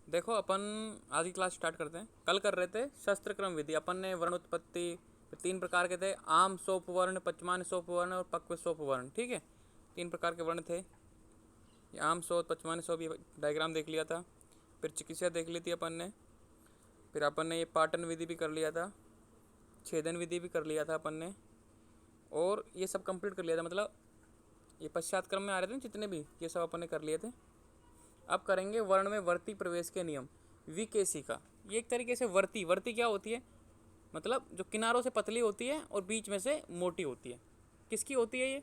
देखो अपन आज की क्लास स्टार्ट करते हैं। कल कर रहे थे शस्त्र क्रम विधि। अपन ने वर्णोत्पत्ति तीन प्रकार के थे, आम सोप वर्ण, पचमान्य सोप वर्ण और पक्व सोप वर्ण। ठीक है, तीन प्रकार के वर्ण थे। ये आम सोप, पचमान्य सोप, ये डायग्राम देख लिया था। फिर चिकित्सा देख ली थी अपन ने। फिर अपन ने ये पाटन विधि भी कर लिया था, छेदन विधि भी कर लिया था अपन ने, और ये सब कंप्लीट कर लिया था। मतलब ये पश्चात क्रम में आ रहे थे जितने भी, ये सब अपन ने कर लिए थे। अब करेंगे वर्ण में वर्ती प्रवेश के नियम, विकेसी का। ये एक तरीके से वर्ती, वर्ती क्या होती है, मतलब जो किनारों से पतली होती है और बीच में से मोटी होती है। किसकी होती है ये?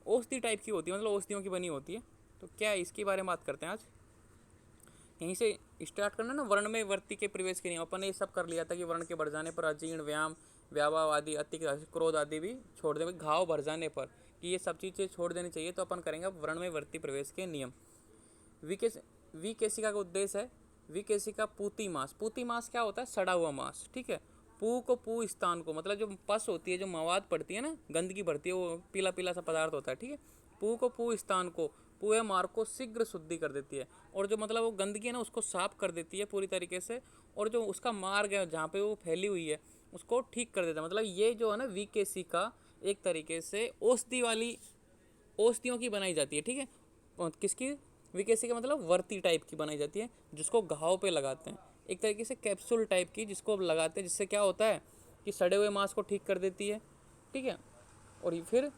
औषधि टाइप की होती है, मतलब औषधियों की बनी होती है। तो क्या है, इसके बारे में बात करते हैं आज। यहीं से स्टार्ट करना ना, वर्ण में वर्ती के प्रवेश के नियम। अपन ने ये सब कर लिया था कि वर्ण के बढ़ जाने पर अजीर्ण, व्यायाम, व्याभाव आदि, अति क्रोध आदि भी छोड़ देंगे। घाव भर जाने पर कि ये सब चीज़ें छोड़ देनी चाहिए। तो अपन करेंगे अब वर्ण में वर्ती प्रवेश के नियम। विकेसिका का उद्देश्य है, विकेसिका पूती मांस। पूती मांस क्या होता है? सड़ा हुआ मांस। ठीक है, पू को पू स्थान को, मतलब जो पस होती है, जो मवाद पड़ती है ना, गंदगी बढ़ती है, वो पीला पीला सा पदार्थ होता है। ठीक है, पू को पू स्थान को, पू या मार्ग को शीघ्र शुद्धि कर देती है, और जो मतलब वो गंदगी है ना, उसको साफ कर देती है पूरी तरीके से, और जो उसका मार्ग है जहाँ पे वो फैली हुई है उसको ठीक कर देता है। मतलब ये जो है ना, विकेसिका एक तरीके से औषधि वाली, औषधियों की बनाई जाती है। ठीक है, और किसकी? विकेसी का मतलब वर्ती टाइप की बनाई जाती है, जिसको घाव पे लगाते हैं। एक तरीके से कैप्सूल टाइप की, जिसको लगाते हैं, जिससे क्या होता है कि सड़े हुए मांस को ठीक कर देती है। ठीक है, और फिर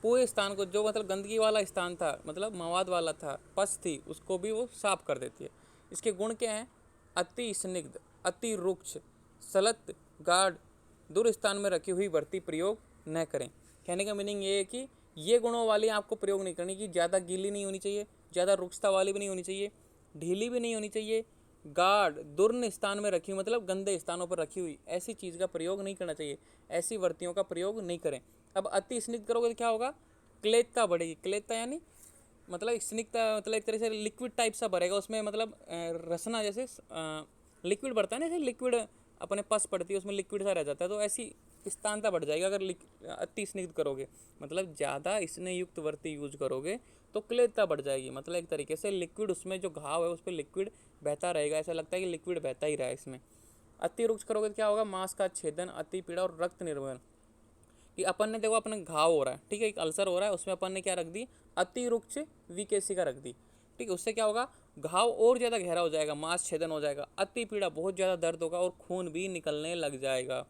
पूरे स्थान को, जो मतलब गंदगी वाला स्थान था, मतलब मवाद वाला था, पस थी, उसको भी वो साफ कर देती है। इसके गुण क्या हैं? अति स्निग्ध, अति रुक्ष, सलत, गाढ़, दूर स्थान में रखी हुई वर्ती प्रयोग न करें। कहने का मीनिंग ये है कि ये गुणों वाली आपको प्रयोग नहीं करनी, कि ज़्यादा गीली नहीं होनी चाहिए, ज़्यादा रुक्षता वाली भी नहीं होनी चाहिए, ढीली भी नहीं होनी चाहिए, गाढ़ दुर्न स्थान में रखी हुई, मतलब गंदे स्थानों पर रखी हुई, ऐसी चीज़ का प्रयोग नहीं करना चाहिए। ऐसी वर्तियों का प्रयोग नहीं करें। अब अति स्निग्ध करोगे तो क्या होगा? क्लेदता बढ़ेगी। क्लेदता यानी मतलब स्निग्धता, मतलब एक तरह से लिक्विड टाइप सा भरेगा उसमें, मतलब रसना जैसे लिक्विड बढ़ता है ना, जैसे लिक्विड अपने पस पड़ती है, उसमें लिक्विड सा रह जाता है, तो ऐसी स्थानता बढ़ जाएगी अगर अति स्निग्ध करोगे। मतलब ज़्यादा स्नेह युक्त वर्ती यूज करोगे तो क्लेदता बढ़ जाएगी। मतलब एक तरीके से लिक्विड, उसमें जो घाव है उस पर लिक्विड बहता रहेगा, ऐसा लगता है कि लिक्विड बहता ही रहा है इसमें। अति रुक्ष करोगे तो क्या होगा? मांस का छेदन, अति पीड़ा और रक्त निर्वहन। कि अपन ने देखो, अपने घाव हो रहा है, ठीक है, एक अल्सर हो रहा है, उसमें अपन ने क्या रख दी? अति रुक्ष विकेसिका रख दी। ठीक है, उससे क्या होगा? घाव और ज़्यादा गहरा हो जाएगा, मांस छेदन हो जाएगा, अति पीड़ा, बहुत ज़्यादा दर्द होगा और खून भी निकलने लग जाएगा।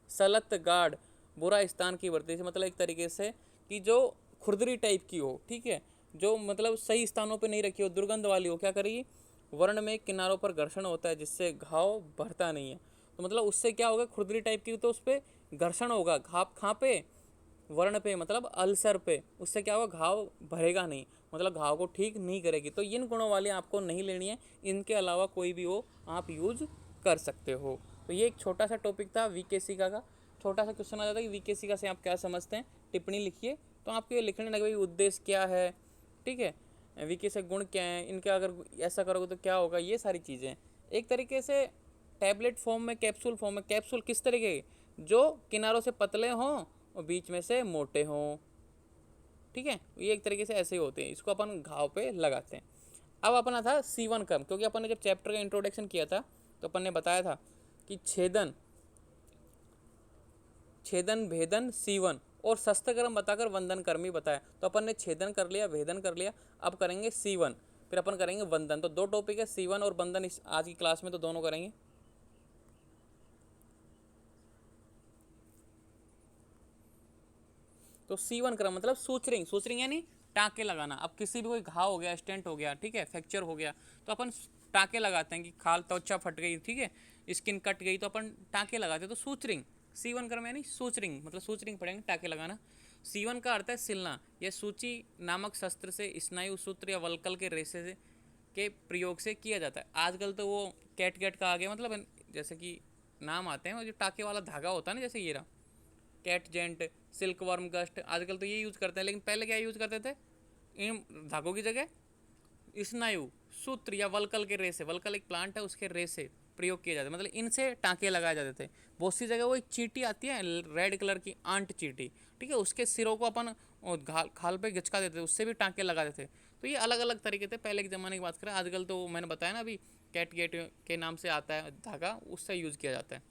सलत गाढ़, बुरा स्थान की वर्ती से, मतलब एक तरीके से कि जो खुरदरी टाइप की हो, ठीक है, जो मतलब सही स्थानों पे नहीं रखी हो, दुर्गंध वाली हो, क्या करेगी? वर्ण में किनारों पर घर्षण होता है, जिससे घाव भरता नहीं है। तो मतलब उससे क्या होगा? खुरदरी टाइप की, तो उस पर घर्षण होगा, घाव कहाँ पे? वर्ण पे, मतलब अल्सर पे। उससे क्या होगा? घाव भरेगा नहीं, मतलब घाव को ठीक नहीं करेगी। तो इन गुणों वाली आपको नहीं लेनी है, इनके अलावा कोई भी हो आप यूज कर सकते हो। तो ये एक छोटा सा टॉपिक था विकेसिका का। छोटा सा क्वेश्चन आ जाता है कि विकेसिका से आप क्या समझते हैं, टिप्पणी लिखिए। तो आपको ये लिखने लगे भाई उद्देश्य क्या है, ठीक है, विकेसिक गुण क्या है, इनका अगर ऐसा करोगे तो क्या होगा, ये सारी चीज़ें एक तरीके से टैबलेट फॉर्म में, कैप्सूल फॉर्म में। कैप्सूल किस तरीके के? जो किनारों से पतले हों और बीच में से मोटे हों। ठीक है, ये एक तरीके से ऐसे ही होते हैं, इसको अपन घाव पे लगाते हैं। अब अपना था C1 क्रम, क्योंकि अपन ने जब चैप्टर का इंट्रोडक्शन किया था तो अपन ने बताया था कि छेदन, छेदन भेदन C1, और शस्त्र कर्म बताकर वंदन कर्म ही बताया। तो अपन ने छेदन कर लिया, भेदन कर लिया, अब करेंगे C1, फिर अपन करेंगे वंदन। तो दो टॉपिक है, C1 और वंदन, इस आज की क्लास में तो दोनों करेंगे। तो C1 क्रम मतलब सूचरिंग, सूचरिंग यानी टाँके लगाना। अब किसी भी कोई घाव हो गया, स्टेंट हो गया, ठीक है, फ्रैक्चर हो गया, तो अपन टाँके लगाते हैं कि खाल त्वचा फट गई, ठीक है, स्किन कट गई, तो अपन टाँके लगाते हैं। तो सूचरिंग C1 क्रम यानी सूचरिंग, मतलब सूचरिंग पड़ेंगे, टाँके लगाना। C1 का अर्थ है सिलना। यह सूची नामक शस्त्र से स्नायु सूत्र या वल्कल के रेशे से के प्रयोग से किया जाता है। आजकल तो वो कैट का आ गया, मतलब जैसे कि नाम आते हैं, वो जो टाँके वाला धागा होता है ना, जैसे ये रहा catgut, silkworm gut, आजकल तो ये यूज़ करते हैं, लेकिन पहले क्या यूज़ करते थे? इन धागों की जगह स्नायु सूत्र या वल्कल के रेसे, वल्कल एक प्लांट है, उसके रेसे प्रयोग किए जाते, मतलब इनसे टाँके लगाए जाते थे। बहुत सी जगह वो एक चींटी आती है रेड कलर की, आंट चींटी, ठीक है, उसके सिरों को अपन खाल पे घिचका देते थे, उससे भी टाँके लगा देते थे। तो ये अलग अलग तरीके थे, पहले के ज़माने की बात करें। आजकल तो मैंने बताया ना अभी कैट गेट के नाम से आता है धागा, उससे यूज़ किया जाता है।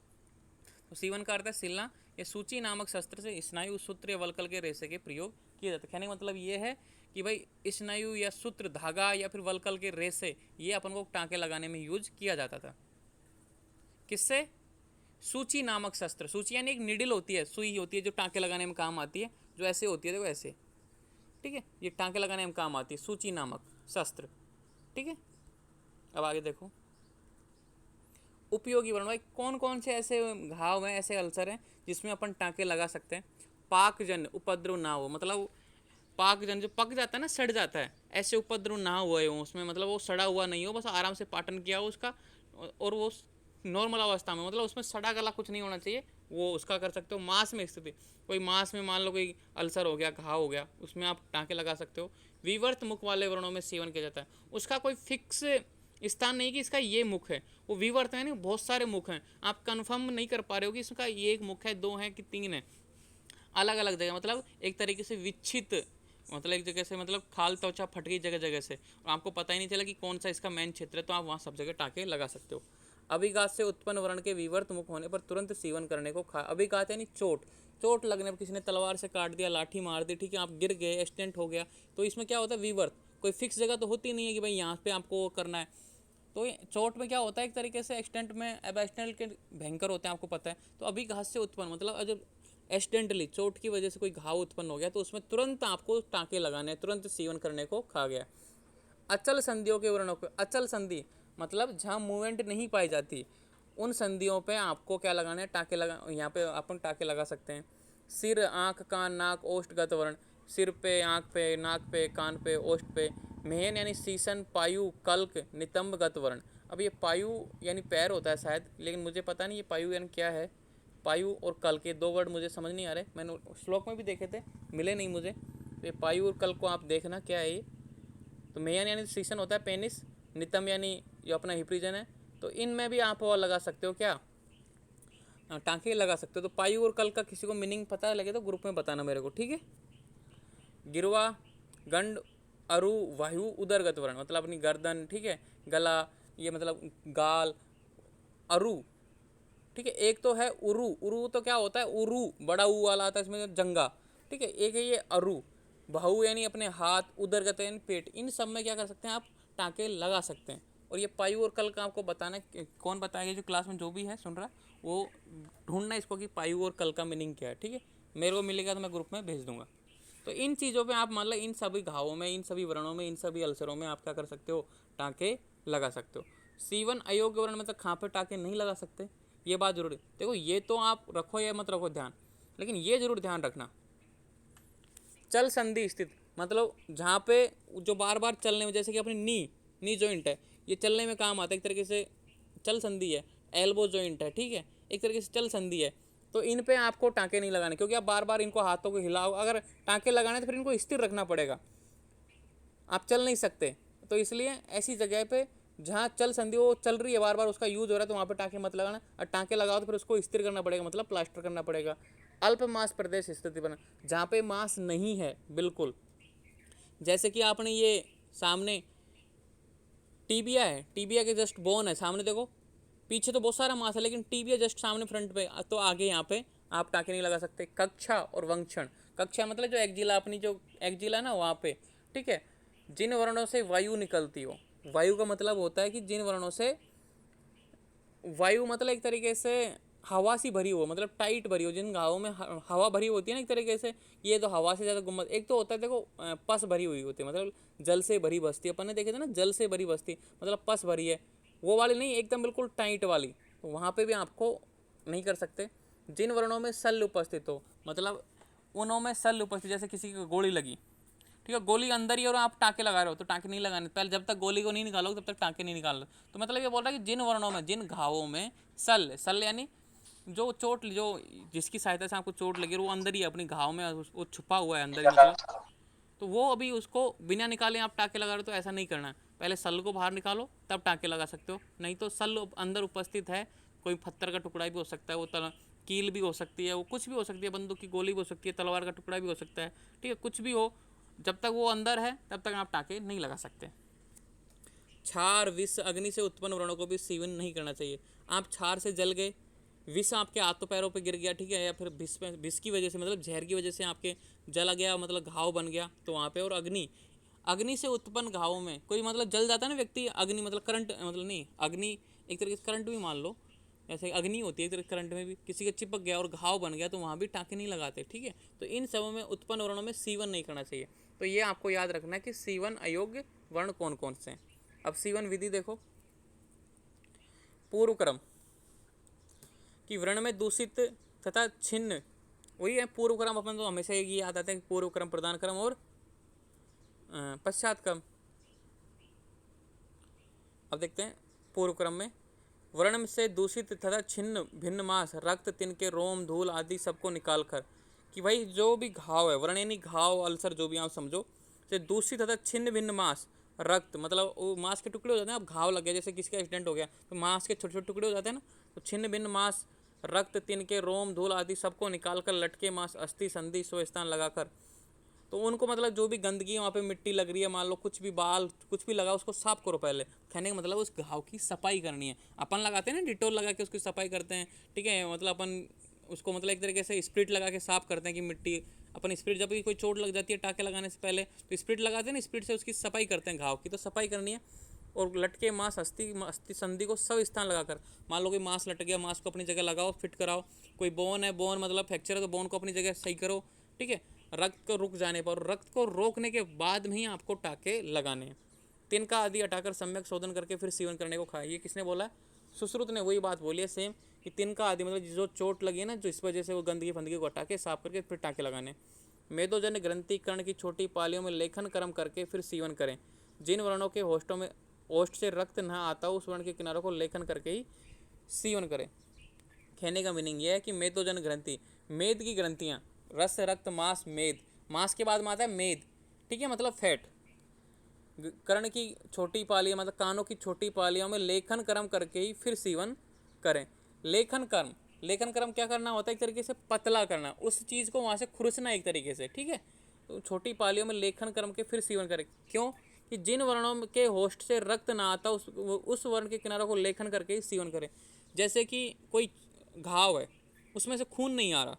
तो सीवन का अर्थ है सिलना। ये सूची नामक शस्त्र से स्नायु, सूत्र या वलकल के रेशे के प्रयोग किए जाते हैं। कहने का मतलब ये है कि भाई स्नायु या सूत्र, धागा या फिर वलकल के रेशे, ये अपन को टाँके लगाने में यूज किया जाता था। किससे? सूची नामक शस्त्र। सूची यानी एक निडिल होती है, सुई होती है जो टाँके लगाने में काम आती है, जो ऐसे होती है, देखो ऐसे, ठीक है, ये टाँके लगाने में काम आती है, सूची नामक शस्त्र, ठीक है। अब आगे देखो, उपयोगी वर्ण। भाई कौन कौन से ऐसे घाव हैं, ऐसे अल्सर हैं जिसमें अपन टाँके लगा सकते हैं? पाकजन्य उपद्रव ना हो, मतलब पाकजन्य जो पक जाता है ना, सड़ जाता है, ऐसे उपद्रव ना हुए हो उसमें, मतलब वो सड़ा हुआ नहीं हो, बस आराम से पाटन किया हो उसका, और वो नॉर्मल अवस्था में, मतलब उसमें सड़ा गला कुछ नहीं होना चाहिए, वो उसका कर सकते हो। मांस में स्थिति, कोई मांस में मान लो कोई अल्सर हो गया, घाव हो गया, उसमें आप टाँके लगा सकते हो। विवर्त मुख वाले वर्णों में सेवन किया जाता है। उसका कोई फिक्स स्थान नहीं कि इसका ये मुख है, वो विवर्त है ना, बहुत सारे मुख हैं, आप कंफर्म नहीं कर पा रहे हो कि इसका ये एक मुख है, दो है कि तीन है, अलग अलग जगह, मतलब एक तरीके से विच्छित, मतलब एक जगह से, मतलब खाल त्वचा फट गई जगह जगह से, और आपको पता ही नहीं चला कि कौन सा इसका मेन क्षेत्र है, तो आप वहाँ सब जगह टाँके लगा सकते हो। अभिघात से उत्पन्न वर्ण के विवर्त मुख होने पर तुरंत सीवन करने को अभिघात यानी चोट, चोट लगने पर, किसी ने तलवार से काट दिया, लाठी मार दी, ठीक है, आप गिर गए, एक्सीडेंट हो गया, तो इसमें क्या होता है? विवर्त, कोई फिक्स जगह तो होती नहीं है कि भाई यहाँ पे आपको वो करना है। तो चोट में क्या होता है, एक तरीके से एक्सीडेंट में, अब एक्सीडेंट के भयंकर होते हैं, आपको पता है। तो अभिघात से उत्पन्न मतलब जब एक्सीडेंटली चोट की वजह से कोई घाव उत्पन्न हो गया, तो उसमें तुरंत आपको टाँके लगाने, तुरंत सीवन करने को कहा गया। अचल संधियों के वर्णों पे, अचल संधि मतलब जहाँ मूवमेंट नहीं पाई जाती, उन संधियों पे आपको क्या लगाना है? टाँके लगा, यहाँ पे अपन टाँके लगा सकते हैं। सिर, आँख, कान, नाक, ओष्ठगत वर्ण, सिर पे, आँख पे, नाक पे, कान पे, ओष्ठ पे। मेहन यानी शीशन, पायु, कल्क, नितंबगत वर्ण। अब ये पायु यानी पैर होता है शायद, लेकिन मुझे पता नहीं ये पायु यानी क्या है। पायु और कल्क, ये दो वर्ड मुझे समझ नहीं आ रहे, मैंने श्लोक में भी देखे थे, मिले नहीं मुझे। तो ये पायु और कल्क को आप देखना क्या है ये। तो मेयन यानी शीशन होता है, पेनिस, नितम यानी जो अपना हिप रीजन है, तो इनमें भी आप वो लगा सकते हो क्या? टाँके लगा सकते हो। तो पायु और कल का किसी को मीनिंग पता लगे तो ग्रुप में बताना मेरे को, ठीक है। गिरवा, गंड, अरु, वायु, उदरगत वर्ण, मतलब अपनी गर्दन, ठीक है, गला, ये मतलब गाल, अरु, ठीक है। एक तो है उरु, उरु तो क्या होता है? उरु, बड़ा ऊ वाला आता है इसमें, जंगा, ठीक है। एक है ये अरु, बाहु यानी अपने हाथ, उदरगत यानी पेट, इन सब में क्या कर सकते हैं आप? टाँके लगा सकते हैं। और ये पायु और कल का आपको बताना है, कौन बताएगा? जो क्लास में जो भी है सुन रहा है वो ढूंढना इसको कि पायु और कल का मीनिंग क्या है, ठीक है। मेरे को मिलेगा तो मैं ग्रुप में भेज दूंगा। तो इन चीज़ों पे आप मतलब इन सभी घावों में, इन सभी वर्णों में, इन सभी अल्सरों में आप क्या कर सकते हो? टाँके लगा सकते हो। सीवन अयोग्य वर्ण में तो खां पे टाँके नहीं लगा सकते, ये बात जरूरी। देखो ये तो आप रखो या मत रखो ध्यान, लेकिन ये जरूर ध्यान रखना, चल संधि स्थित, मतलब जहाँ पे जो बार बार चलने में, जैसे कि अपनी नी जॉइंट है, ये चलने में काम आता है, एक तरीके से चल संधि है। एल्बो जॉइंट है, ठीक है, एक तरीके से चल संधि है। तो इन पे आपको टाँके नहीं लगाने, क्योंकि आप बार बार इनको हाथों को हिलाओ, अगर टाँके लगाने तो फिर इनको स्थिर रखना पड़ेगा, आप चल नहीं सकते। तो इसलिए ऐसी जगह पे जहाँ चल संधि वो चल रही है, बार बार उसका यूज हो रहा है, तो वहाँ पे टाँके मत लगाना। और टाँके लगाओ तो फिर उसको स्थिर करना पड़ेगा, मतलब प्लास्टर करना पड़ेगा। अल्प मांस प्रदेश स्थिति बना, जहाँ पे मांस नहीं है बिल्कुल, जैसे कि आपने ये सामने टीबिया है, टीबिया के जस्ट बोन है सामने, देखो पीछे तो बहुत सारा मांस है, लेकिन टीबिया जस्ट सामने फ्रंट पे, तो आगे यहाँ पे आप टाँके नहीं लगा सकते। कक्षा और वंक्षण, कक्षा मतलब जो एक्जिला, अपनी जो एक्जिला ना वहाँ पे, ठीक है। जिन वर्णों से वायु निकलती हो, वायु का मतलब होता है कि जिन वर्णों से वायु, मतलब एक तरीके से हवा सी भरी हो, मतलब टाइट भरी हो, जिन घावों में हवा भरी होती है ना एक तरीके से, ये तो हवा से ज़्यादा गुम्बद। एक तो होता है देखो पस भरी हुई होती है, मतलब जल से भरी बस्ती, अपन ने देखे थे ना, जल से भरी बस्ती मतलब पस भरी है, वो वाली नहीं, एकदम बिल्कुल टाइट वाली, तो वहाँ पे भी आपको नहीं कर सकते। जिन वर्णों में शल्य उपस्थित हो, मतलब उनों में शल्य उपस्थित, जैसे किसी की गोली लगी, ठीक है, गोली अंदर ही और आप टाँके लगा रहे हो, तो टाँके नहीं लगाने, पहले जब तक गोली को नहीं निकालोगे तब तक टाँके नहीं निकाल रहे। तो मतलब ये बोल रहा है कि जिन वर्णों में, जिन घावों में शल्य, शल्य यानी जो चोट, जो जिसकी सहायता से आपको चोट लगी, वो अंदर ही अपनी घाव में वो छुपा हुआ है अंदर ही, मतलब तो वो अभी उसको बिना निकाले आप टाँके लगा रहे हो, तो ऐसा नहीं करना है। पहले सल को बाहर निकालो तब टाँके लगा सकते हो, नहीं तो सल अंदर उपस्थित है, कोई पत्थर का टुकड़ा भी हो सकता है, वो कील भी हो सकती है, वो कुछ भी हो सकती है, बंदूक की गोली भी हो सकती है, तलवार का टुकड़ा भी हो सकता है, ठीक है, कुछ भी हो, जब तक वो अंदर है तब तक आप टाँके नहीं लगा सकते। क्षार, विष, अग्नि से उत्पन्न व्रणों को भी सेवन नहीं करना चाहिए। आप क्षार से जल गए, विष आपके हाथों पैरों पे गिर गया, ठीक है, या फिर विष की वजह से मतलब जहर की वजह से आपके जला गया, मतलब घाव बन गया तो वहाँ पे। और अग्नि, अग्नि से उत्पन्न घावों में कोई मतलब जल जाता है ना व्यक्ति, अग्नि मतलब करंट, मतलब नहीं, अग्नि एक तरीके से करंट भी मान लो, ऐसे अग्नि होती है एक तरीके करंट में भी, किसी के चिपक गया और घाव बन गया तो वहाँ भी टाँके नहीं लगाते, ठीक है। तो इन सबों में उत्पन्न वर्णों में सीवन नहीं करना चाहिए। तो ये आपको याद रखना है कि सीवन अयोग्य वर्ण कौन कौन से हैं। अब सीवन विधि देखो, पूर्व क्रम कि वर्ण में दूषित तथा छिन्न, वही है पूर्व क्रम। अपन तो हमेशा एक ही याद आता है, पूर्व क्रम, प्रधान क्रम और पश्चात क्रम। अब देखते हैं पूर्व क्रम में, वर्ण से दूषित तथा छिन्न भिन्न मांस, रक्त, तिनके, रोम, धूल आदि सबको निकाल कर, कि भाई जो भी घाव है, वर्ण यानी घाव, अल्सर, जो भी आप समझो, से दूषित तथा छिन्न भिन्न मांस, रक्त मतलब वो मांस के टुकड़े हो जाते हैं। अब घाव लग गया, जैसे किसी का एक्सीडेंट हो गया तो मांस के छोटे छोटे टुकड़े हो जाते हैं ना, तो छिन्न भिन्न मांस, रक्त, तिनके, रोम, धूल आदि सबको निकाल कर, लटके मांस, अस्थि, संधि, स्व स्थान लगाकर, तो उनको मतलब जो भी गंदगी है वहाँ पे, मिट्टी लग रही है मान लो, कुछ भी बाल कुछ भी लगा, उसको साफ करो पहले। कहने का मतलब उस घाव की सफाई करनी है। अपन लगाते हैं ना डिटोल लगा के उसकी सफाई करते हैं, ठीक है, मतलब अपन उसको मतलब एक तरीके से स्प्रिट लगा के साफ करते हैं कि मिट्टी, अपन स्प्रिट, जब भी कोई चोट लग जाती है टाँके लगाने से पहले तो स्प्रिट लगाते हैं ना, स्प्रिट से उसकी सफाई करते हैं, घाव की तो सफाई करनी है। और लटके मांस, अस्थि संधि को सब स्थान लगाकर, मान लो कि मांस लट गया, मांस को अपनी जगह लगाओ, फिट कराओ। कोई बोन है, बोन मतलब फ्रैक्चर है तो बोन को अपनी जगह सही करो, ठीक है। रक्त को रुक जाने पर, रक्त को रोकने के बाद में ही आपको टाँके लगाने हैं। तिनका आदि हटाकर सम्यक शोधन करके फिर सीवन करने को कहा। ये किसने बोला? सुश्रुत ने वही बात बोली है सेम, कि तिनका आदि मतलब जो चोट लगी है ना, जो इस वजह से वो गंदगी फंदगी को हटा के साफ करके फिर टाँके लगाने। मेदोजन ग्रंथि कर्ण की छोटी पालियों में लेखन कर्म करके फिर सीवन करें। जिन वर्णों के ओष्ठ से रक्त न आता उस वर्ण के किनारों को लेखन करके ही सीवन करें। कहने का मीनिंग यह है कि मेदोजन ग्रंथि, मेद की ग्रंथियाँ, रस, रक्त, मांस, मेद, मांस के बाद में आता है मेद, ठीक है, मतलब फैट। कर्ण की छोटी पालियाँ मतलब कानों की छोटी पालियों में लेखन कर्म करके ही फिर सीवन करें। लेखन कर्म, लेखन कर्म क्या करना होता है? एक तरीके से पतला करना, उस चीज़ को वहाँ से खुरसना एक तरीके से, ठीक है। तो छोटी पालियों में लेखन कर्म के फिर सीवन करें। क्यों? कि जिन वर्णों के होष्ठ से रक्त ना आता उस वर्ण के किनारों को लेखन करके ही सीवन करें। जैसे कि कोई घाव है, उसमें से खून नहीं आ रहा,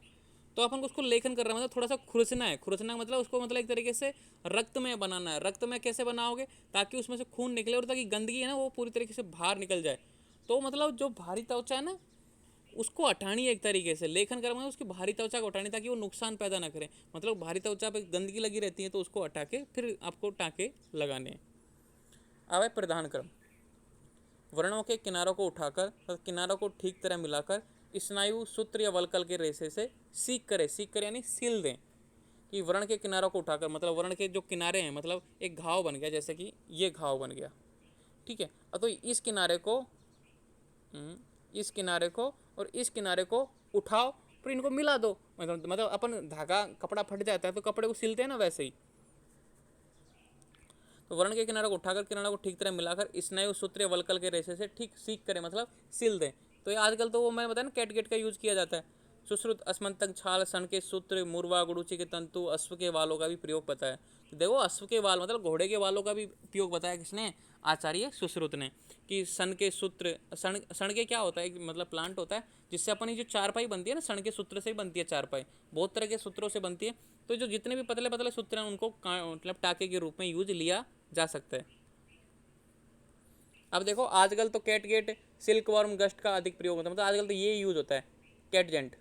तो अपन को उसको लेखन कर रहा है, मतलब थोड़ा सा खुरसना है। खुरसना मतलब उसको मतलब एक तरीके से रक्तमय बनाना है। रक्तमय कैसे बनाओगे? ताकि उसमें से खून निकले और ताकि गंदगी है ना वो पूरी तरीके से बाहर निकल जाए। तो मतलब जो भारी त्वचा है ना उसको हटानी है एक तरीके से। लेखन करना उसकी भारी त्वचा को हटानी, ताकि वो नुकसान पैदा ना करे। मतलब भारी त्वचा पे गंदगी लगी रहती है तो उसको हटा के फिर आपको टाँके लगाने हैं। अब है प्रधान क्रम। वर्णों के किनारों को उठाकर और किनारों को ठीक तरह मिलाकर स्नायु, सूत्र या वलकल के रेशे से सीख करें। सीख कर यानी सील दें। कि वर्ण के किनारों को उठाकर मतलब वर्ण के जो किनारे हैं, मतलब एक घाव बन गया, जैसे कि ये घाव बन गया, ठीक है। तो इस किनारे को और इस किनारे को उठाओ, फिर इनको मिला दो। मतलब अपन धागा, कपड़ा फट जाता है तो कपड़े को सिलते हैं ना, वैसे ही। तो वर्ण के किनारे को उठाकर किनारों को ठीक तरह मिलाकर स्नायु, सूत्र, वलकल के रेशे से ठीक सीख करें, मतलब सिल दें। तो ये आजकल तो वो मैंने बताया ना कैट गेट का यूज किया जाता है। सुश्रुत, अस्मंतक, छाल, सन के सूत्र, मुरवा, गुड़ूची के तंतु, अश्व के वालों का भी प्रयोग बताया। तो देखो अश्व के वाल मतलब घोड़े के वालों का भी उपयोग बताया किसने? आचार्य सुश्रुत ने। कि सन के सूत्र, सण के क्या होता है? एक मतलब प्लांट होता है जिससे अपनी जो चारपाई बनती है ना, सण के सूत्र से ही बनती है चारपाई। बहुत तरह के सूत्रों से बनती है। तो जो जितने भी पतले पतले सूत्र हैं उनको मतलब टाके के रूप में यूज लिया जा सकता है। अब देखो आजकल तो catgut, silkworm, gut का अधिक प्रयोग होता है। मतलब आजकल तो ये यूज होता है, कैटजेंट,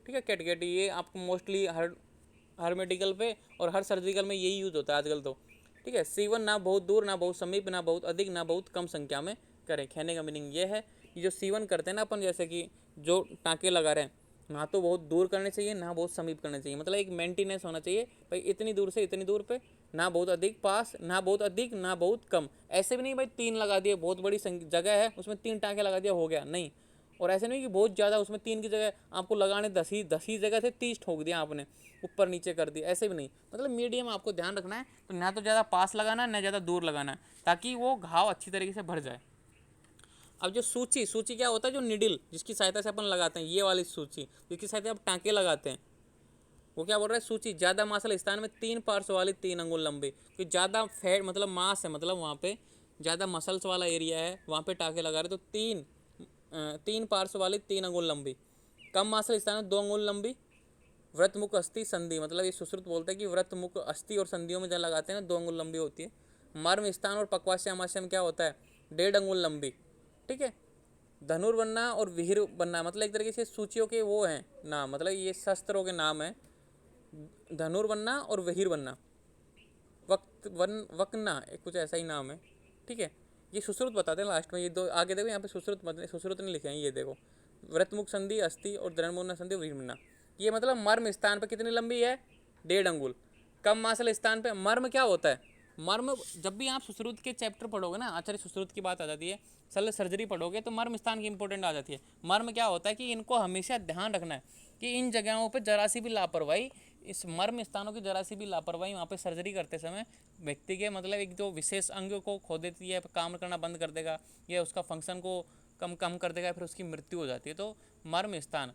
ठीक है। कैट गेट ये आपको मोस्टली हर मेडिकल पे और हर सर्जिकल में यही यूज होता है आजकल तो, ठीक है। सीवन ना बहुत दूर, ना बहुत समीप, ना बहुत अधिक, ना बहुत कम संख्या में करें। कहने का मीनिंग ये है कि जो सीवन करते हैं ना अपन, जैसे कि जो टाँके लगा रहे हैं, ना तो बहुत दूर करने चाहिए ना बहुत समीप करने चाहिए। मतलब एक मेंटेनेंस होना चाहिए भाई, इतनी दूर से इतनी दूर पे, ना बहुत अधिक पास, ना बहुत अधिक, ना बहुत कम। ऐसे भी नहीं भाई 3 लगा दिए, बहुत बड़ी जगह है उसमें 3 टाँके लगा दिया, हो गया, नहीं। और ऐसे नहीं कि बहुत ज़्यादा, उसमें 3 की जगह आपको लगाने 10 ही जगह थे, 30 ठोक दिया आपने, ऊपर नीचे कर दिया, ऐसे भी नहीं। मतलब मीडियम आपको ध्यान रखना है। तो ना तो ज़्यादा पास लगाना है ना ज़्यादा दूर लगाना है, ताकि वो घाव अच्छी तरीके से भर जाए। अब जो सूची, सूची क्या होता है? जो निडिल जिसकी सहायता से अपन लगाते हैं, ये वाली सूची जिसकी सहायता से आप टाँके लगाते हैं, वो क्या बोल रहा है, सूची ज़्यादा मास वाले स्थान में 3 पार्श्व वाली 3 अंगुल लंबी, कि ज़्यादा फैट मतलब मास है, मतलब वहाँ पे ज़्यादा मसल्स वाला एरिया है, वहाँ पे टाँके लगा रहे तो 3 पार्श्व वाली 3 अंगुल लंबी। कम मास वाले स्थान में 2 अंगुल लंबी। व्रत मुख अस्थि संधि, मतलब ये सुश्रुत बोलता है कि व्रत मुख अस्थि और संधियों में जहाँ लगाते हैं ना 2 अंगुल लंबी होती है। मर्म स्थान और पक्वाशय अमाशय में क्या होता है, 1.5 अंगुल लंबी। ठीक है। धनुर्वन्ना और विहिर बन्ना, मतलब एक तरीके से सूचियों के वो हैं नाम, मतलब ये शस्त्रों के नाम है, धनुर्वन्ना और विहिर बन्ना, वकना कुछ ऐसा ही नाम है। ठीक है। ये सुश्रुत बताते हैं लास्ट में, ये दो आगे देखो, यहाँ पे सुश्रुत नहीं लिखे हैं, ये देखो व्रतमुख संधि अस्थि और धनुर्वन्ना संधि और विहिर, ये मतलब मर्म स्थान पर कितनी लंबी है, 1.5 अंगुल। कम मासल स्थान पे मर्म क्या होता है, मर्म जब भी आप सुश्रुत के चैप्टर पढ़ोगे ना, आचार्य सुश्रुत की बात आ जाती है, शल्य सर्जरी पढ़ोगे तो मर्म स्थान की इंपॉर्टेंट आ जाती है। मर्म क्या होता है कि इनको हमेशा ध्यान रखना है कि इन जगहों पे जरा सी भी लापरवाही, इस मर्म स्थानों की जरा सी भी लापरवाही वहाँ पे सर्जरी करते समय व्यक्ति के मतलब एक जो विशेष अंग को खो देती है, काम करना बंद कर देगा, या उसका फंक्शन को कम कर देगा, फिर उसकी मृत्यु हो जाती है। तो मर्म स्थान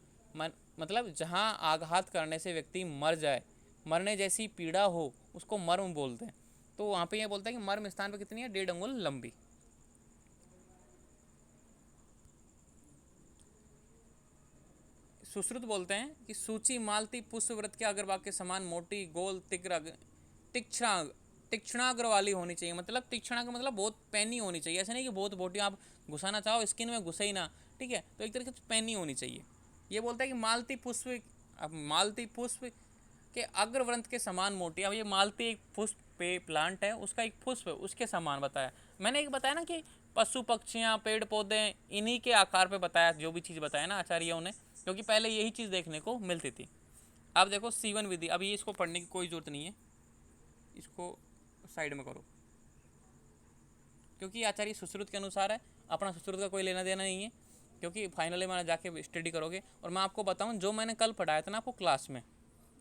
मतलब जहाँ आघात करने से व्यक्ति मर जाए, मरने जैसी पीड़ा हो, उसको मर्म बोलते हैं। तो वहाँ पे ये बोलता है कि मर्म स्थान पे कितनी है, 1.5 अंगुल लंबी। सुश्रुत बोलते हैं कि सूची मालती पुष्प व्रत के अग्रभाग के समान मोटी गोल तीक्ष्णाग्र वाली होनी चाहिए। मतलब तीक्ष्णाग्र मतलब बहुत पैनी होनी चाहिए, ऐसे नहीं कि बहुत बोटी आप घुसाना चाहो स्किन में घुसे ही ना। ठीक है। तो एक तरीके से पैनी होनी चाहिए। ये बोलता है कि मालती पुष्प, अब मालती पुष्प के अग्रवृंत के समान मोटी, अब ये मालती एक पुष्प पे प्लांट है, उसका एक पुष्प है, उसके समान बताया। मैंने एक बताया ना कि पशु पक्षियाँ पेड़ पौधे इन्हीं के आकार पे बताया, जो भी चीज़ बताया ना आचार्यों ने, क्योंकि पहले यही चीज़ देखने को मिलती थी। अब देखो सीवन विधि, अब ये इसको पढ़ने की कोई ज़रूरत नहीं है, इसको साइड में करो, क्योंकि आचार्य सुश्रुत के अनुसार है, अपना सुश्रुत का कोई लेना देना नहीं है, क्योंकि फाइनली में जाके स्टडी करोगे। और मैं आपको बताऊं, जो मैंने कल पढ़ाया था ना आपको क्लास में,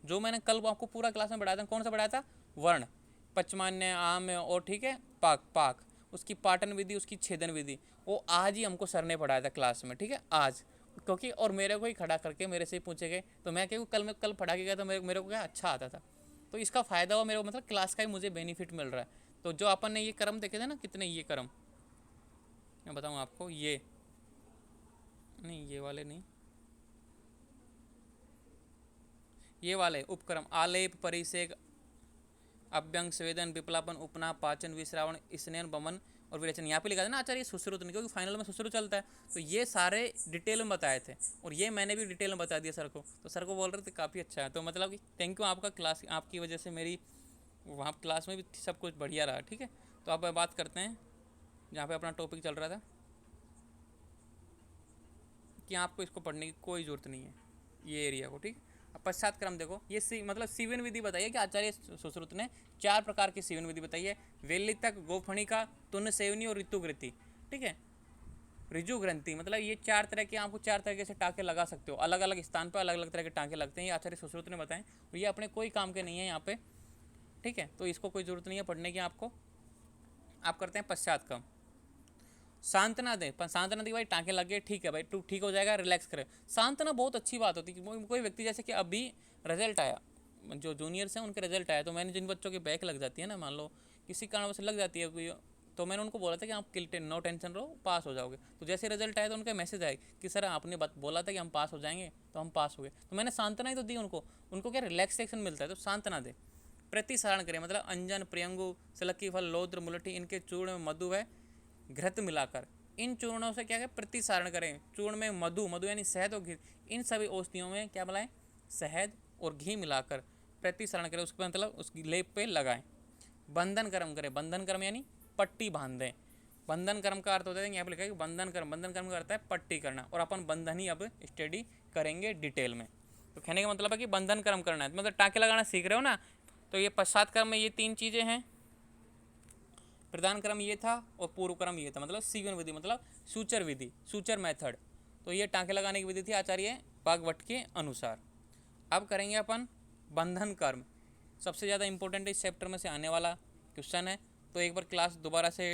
जो मैंने कल आपको पूरा क्लास में पढ़ाया था, कौन सा पढ़ाया था, वर्ण, पचमान्य, आम और ठीक है पाक, उसकी पाटन विधि, उसकी छेदन विधि, वो आज ही हमको सर ने पढ़ाया था क्लास में। ठीक है, आज, क्योंकि और मेरे को ही खड़ा करके मेरे से ही पूछे गए, तो मैं क्योंकि कल पढ़ा के गया तो मेरे को क्या अच्छा आता था, तो इसका फ़ायदा हुआ मेरे को, मतलब क्लास का ही मुझे बेनिफिट मिल रहा है। तो जो अपन ने ये कर्म देखे थे ना, कितने ये कर्म, मैं बताऊँ आपको, ये नहीं, ये वाले नहीं, ये वाले उपक्रम, आलेप, परिसेक, अभ्यंग, स्वेदन, विप्लापन, उपना, पाचन, विश्रावण, स्नेन, बमन और विरेचन, यहाँ पे लिखा था ना आचार्य सुश्रुत नहीं, क्योंकि फाइनल में सुश्रुत चलता है। तो ये सारे डिटेल में बताए थे, और ये मैंने भी डिटेल में बता दिया सर को, तो सर को बोल रहे थे काफ़ी अच्छा है। तो मतलब कि थैंक यू आपका, क्लास आपकी वजह से मेरी वहाँ क्लास में भी सब कुछ बढ़िया रहा। ठीक है। तो अब बात करते हैं जहाँ पे अपना टॉपिक चल रहा था, कि आपको इसको पढ़ने की कोई ज़रूरत नहीं है, ये एरिया को। ठीक। अब पश्चात क्रम देखो, ये मतलब सीवन विधि बताइए कि आचार्य सुश्रुत ने 4 प्रकार की सीवन विधि बताई है, वेली तक, गोफणिका, तुन्न सेवनी और ऋतुग्रंथि। ठीक है, ऋजु ग्रंथि, मतलब ये 4 तरह के, आपको 4 तरीके से टाँके लगा सकते हो, अलग अलग स्थान पर अलग अलग तरह के टाँके लगते हैं, ये आचार्य सुश्रुत ने बताएं, और ये अपने कोई काम के नहीं है यहाँ पे। ठीक है, तो इसको कोई ज़रूरत नहीं है पढ़ने की आपको। आप करते हैं पश्चात क्रम, सांत्वना दें, सांत्वना दी भाई टाँके लग गए, ठीक है भाई, तू ठीक हो जाएगा, रिलैक्स करे। सांत्वना बहुत अच्छी बात होती है। कोई व्यक्ति जैसे कि अभी रिजल्ट आया, जो जूनियर्स हैं उनके रिजल्ट आया, तो मैंने जिन बच्चों की बैक लग जाती है ना, मान लो किसी कारण से लग जाती है कोई, तो मैंने उनको बोला था कि आप नो टेंशन रहो, पास हो जाओगे। तो जैसे रिजल्ट आया तो उनका मैसेज आया कि सर आपने बोला था कि हम पास हो जाएंगे, तो हम पास हो गए। तो मैंने सांत्वना ही तो दी उनको क्या रिलैक्सेशन मिलता है, तो सांत्वना दे। प्रतिसारण करें, मतलब अंजन, प्रियंगु, सलक्की फल, लौद्र, मुलठी, इनके चूर्ण में मधु है घृत मिलाकर, इन चूर्णों से क्या है प्रतिसारण करें। चूर्ण में मधु यानी शहद और घी, इन सभी औषधियों में क्या मिलाएं, शहद और घी मिलाकर प्रतिसारण करें, उसके मतलब उसकी लेप पे लगाएं। बंधन कर्म करें, बंधन कर्म यानी पट्टी बांध दें। बंधन कर्म का अर्थ होता है, यहाँ पे लिखा है कि बंधन कर्म का अर्थ है पट्टी करना, और अपन बंधन ही अब स्टडी करेंगे डिटेल में। तो कहने का मतलब है कि बंधन कर्म करना है, मतलब टाँके लगाना सीख रहे हो ना। तो ये पश्चात कर्म में ये 3 चीज़ें हैं, प्रधान क्रम ये था और पूर्व क्रम ये था, मतलब सीवन विधि, मतलब सूचर विधि, सूचर मेथड। तो ये टाँके लगाने की विधि थी आचार्य भागवत के अनुसार। अब करेंगे अपन बंधन कर्म, सबसे ज़्यादा इंपॉर्टेंट इस चैप्टर में से आने वाला क्वेश्चन है। तो एक बार क्लास दोबारा से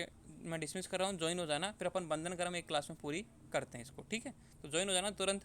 मैं डिसमिस कर रहा हूँ, ज्वाइन हो जाना, फिर अपन बंधन कर्म एक क्लास में पूरी करते हैं इसको। ठीक है, तो ज्वाइन हो जाना तुरंत।